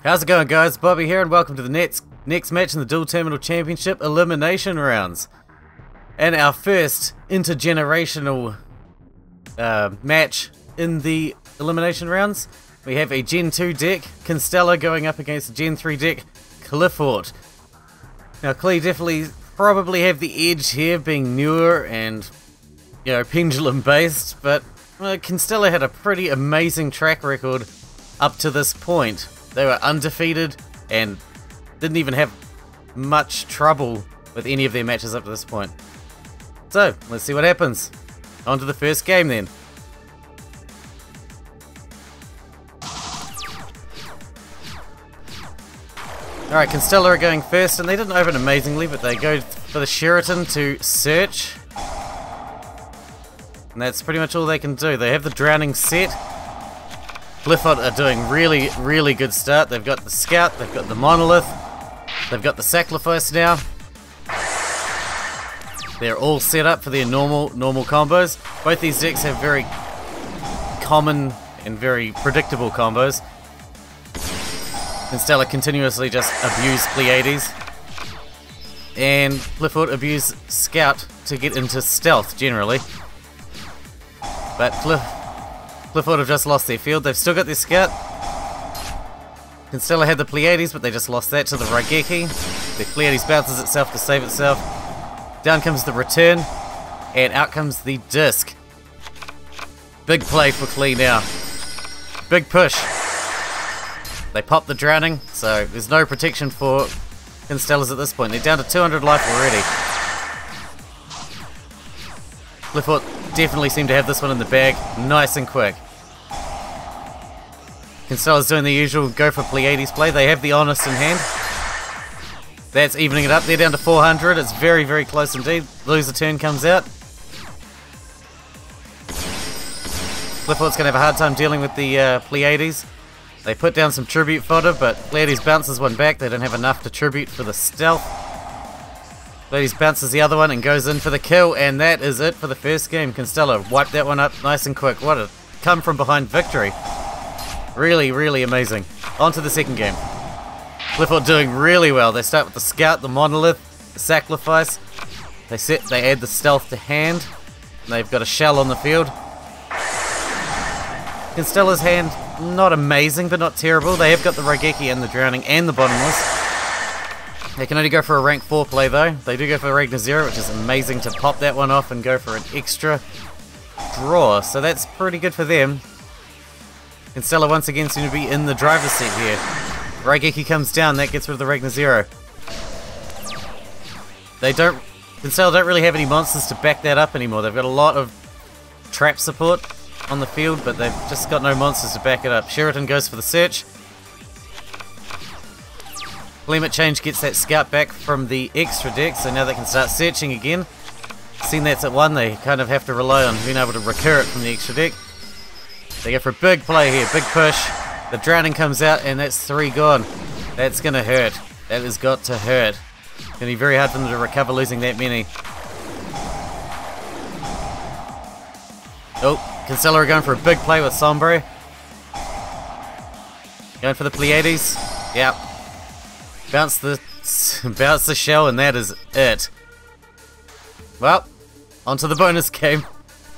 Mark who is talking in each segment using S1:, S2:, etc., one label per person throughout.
S1: How's it going, guys? Bobby here, and welcome to the next match in the Duel Terminal Championship Elimination Rounds. And our first intergenerational match in the Elimination Rounds. We have a Gen 2 deck, Constellar, going up against a Gen 3 deck, Clifford. Now, Clee definitely probably have the edge here, being newer and, you know, pendulum based, but Constellar had a pretty amazing track record up to this point. They were undefeated and didn't even have much trouble with any of their matches up to this point. So, let's see what happens. On to the first game then. Alright, Constellar are going first, and they didn't open amazingly, but they go for the Sheraton to search. And that's pretty much all they can do. They have the Drowning set. Clifford are doing really good start. They've got the Scout, they've got the Monolith, they've got the Sacrifice now. They're all set up for their normal combos. Both these decks have very common and very predictable combos. Constellar continuously just abuse Pleiades, and Clifford abuse Scout to get into stealth generally. But Clifford have just lost their field. They've still got their Scout. Constellar had the Pleiades, but they just lost that to the Raigeki. The Pleiades bounces itself to save itself. Down comes the return, and out comes the disc. Big play for Clee now. Big push. They pop the Drowning, so there's no protection for Constellars at this point. They're down to 200 life already. Clifford definitely seem to have this one in the bag, nice and quick. Constellar's doing the usual go for Pleiades play. They have the Honest in hand. That's evening it up. They're down to 400. It's very close indeed. Loser turn comes out. Clifford's going to have a hard time dealing with the Pleiades. They put down some tribute fodder, but Pleiades bounces one back. They don't have enough to tribute for the stealth. Pleiades bounces the other one and goes in for the kill, and that is it for the first game. Constellar wiped that one up nice and quick. What a come from behind victory. Really amazing. On to the second game. Clifford doing really well. They start with the Scout, the Monolith, the Sacrifice. They add the stealth to hand. And they've got a shell on the field. Constellar's hand, not amazing, but not terrible. They have got the Raigeki and the Drowning and the Bottomless. They can only go for a rank 4 play though. They do go for Ragnar 0, which is amazing to pop that one off and go for an extra draw. So that's pretty good for them. Constellar once again seem to be in the driver's seat here. Raigeki comes down, that gets rid of the Ragnar 0. Constellar don't really have any monsters to back that up anymore. They've got a lot of trap support on the field, but they've just got no monsters to back it up. Sheraton goes for the search. Climate Change gets that Scout back from the extra deck, so now they can start searching again. Seeing that's at 1, they kind of have to rely on being able to recur it from the extra deck. They go for a big play here, big push. The Drowning comes out, and that's 3 gone. That's gonna hurt. That has got to hurt. Gonna be very hard for them to recover losing that many. Oh, Constellar are going for a big play with Sombre. Going for the Pleiades. Yep. Bounce the shell, and that is it. Well, onto the bonus game.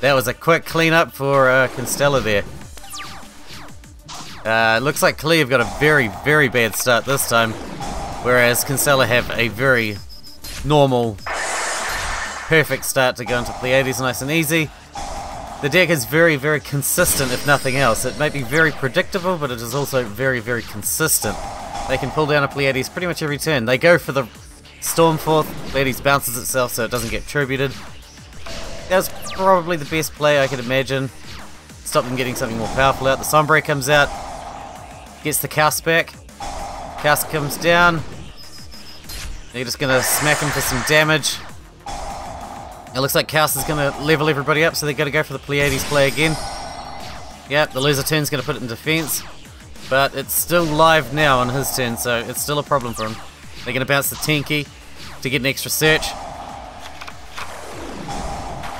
S1: That was a quick clean-up for Constellar there. Looks like Clee have got a very bad start this time, whereas Constellar have a very normal, perfect start to go into Pleiades nice and easy. The deck is very consistent, if nothing else. It may be very predictable, but it is also very consistent. They can pull down a Pleiades pretty much every turn. They go for the Stormforth. Pleiades bounces itself so it doesn't get tributed. That was probably the best play I could imagine. Stop them getting something more powerful out. The Sombre comes out. Gets the Cast back. Cast comes down. They're just going to smack him for some damage. It looks like Cast is going to level everybody up, so they're going to go for the Pleiades play again. Yep, the loser turn's going to put it in defense. But it's still live now on his turn, so it's still a problem for him. They're going to bounce the Tenki to get an extra search.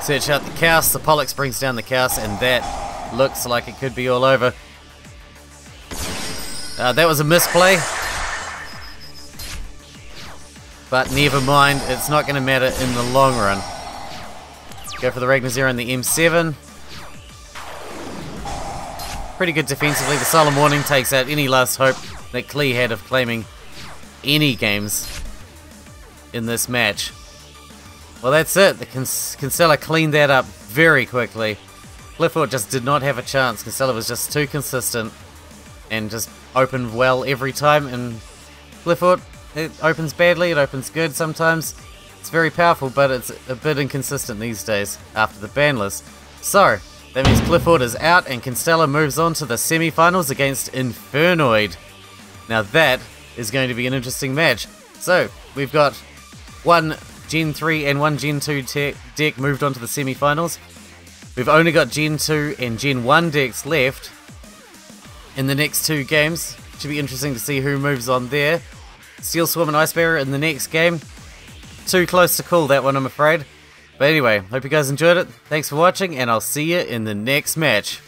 S1: Search out the Cast. The Pollux brings down the Cast, and that looks like it could be all over. That was a misplay. But never mind, it's not going to matter in the long run. Go for the Ragnar Zero and the M7. Pretty good defensively. The Solemn Warning takes out any last hope that Klee had of claiming any games in this match. Well, that's it. The Constellar cleaned that up very quickly. Clifford just did not have a chance. Constellar was just too consistent and just opened well every time. And Clifford, it opens badly, it opens good sometimes. It's very powerful, but it's a bit inconsistent these days after the ban list. So, that means Clifford is out and Constellar moves on to the semi-finals against Infernoid. Now that is going to be an interesting match. So, we've got one Gen 3 and one Gen 2 deck moved on to the semi-finals. We've only got Gen 2 and Gen 1 decks left in the next two games. Should be interesting to see who moves on there. Steel Swarm and Ice Barrier in the next game. Too close to call that one, I'm afraid. But anyway, hope you guys enjoyed it. Thanks for watching, and I'll see you in the next match.